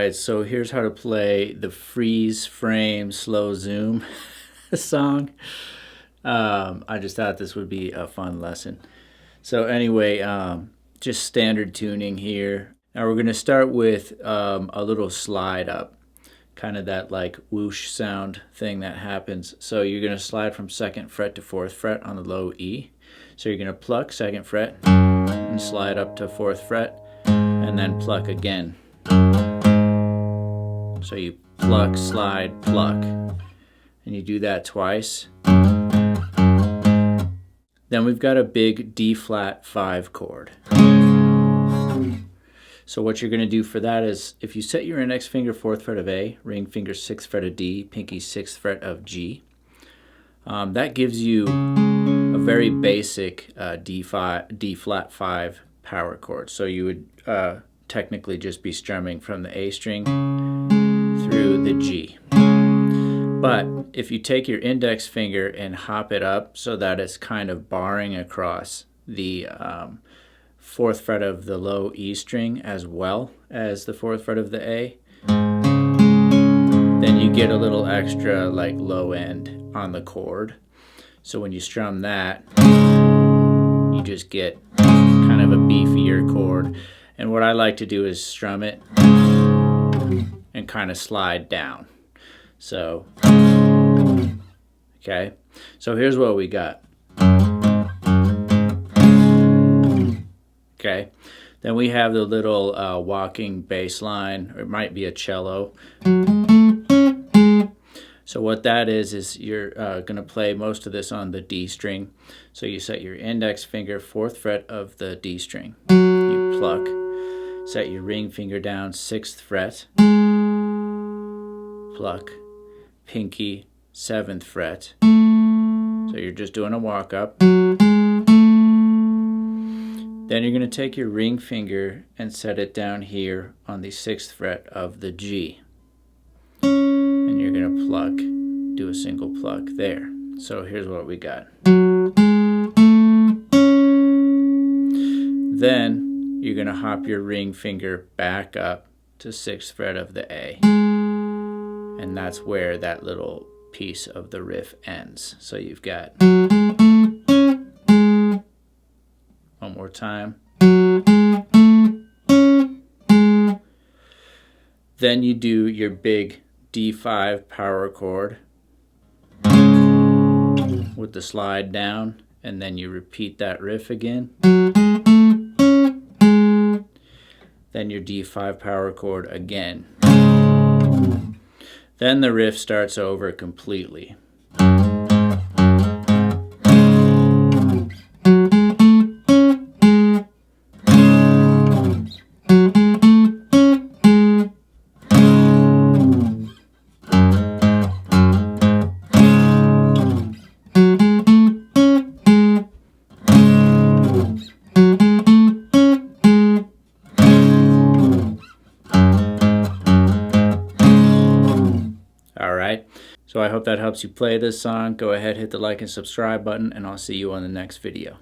Alright, so here's how to play the freeze frame slow zoom song. I just thought this would be a fun lesson. So anyway, just standard tuning here. Now we're going to start with a little slide up, kind of that like whoosh sound thing that happens. So you're going to slide from 2nd fret to 4th fret on the low E. So you're going to pluck 2nd fret and slide up to 4th fret and then pluck again. So you pluck, slide, pluck, and you do that twice. Then we've got a big D flat 5 chord. So what you're going to do for that is, if you set your index finger 4th fret of A, ring finger 6th fret of D, pinky 6th fret of G, that gives you a very basic D flat 5 power chord. So you would technically just be strumming from the A string through the G. But if you take your index finger and hop it up so that it's kind of barring across the 4th fret of the low E string as well as the 4th fret of the A, then you get a little extra like low end on the chord. So when you strum that, you just get kind of a beefier chord. And what I like to do is strum it and kind of slide down. So, okay, so here's what we got. Okay, then we have the little walking bass line, or it might be a cello. So what that is you're going to play most of this on the D string. So you set your index finger 4th fret of the D string. You pluck, set your ring finger down 6th fret, pluck, pinky 7th fret. So you're just doing a walk up. Then you're going to take your ring finger and set it down here on the 6th fret of the G. And you're going to pluck, do a single pluck there. So here's what we got. Then you're going to hop your ring finger back up to 6th fret of the A. And that's where that little piece of the riff ends. So you've got, one more time. Then you do your big D5 power chord with the slide down, and then you repeat that riff again. Then your D5 power chord again. Then the riff starts over completely. Alright, so I hope that helps you play this song. Go ahead, hit the like and subscribe button, and I'll see you on the next video.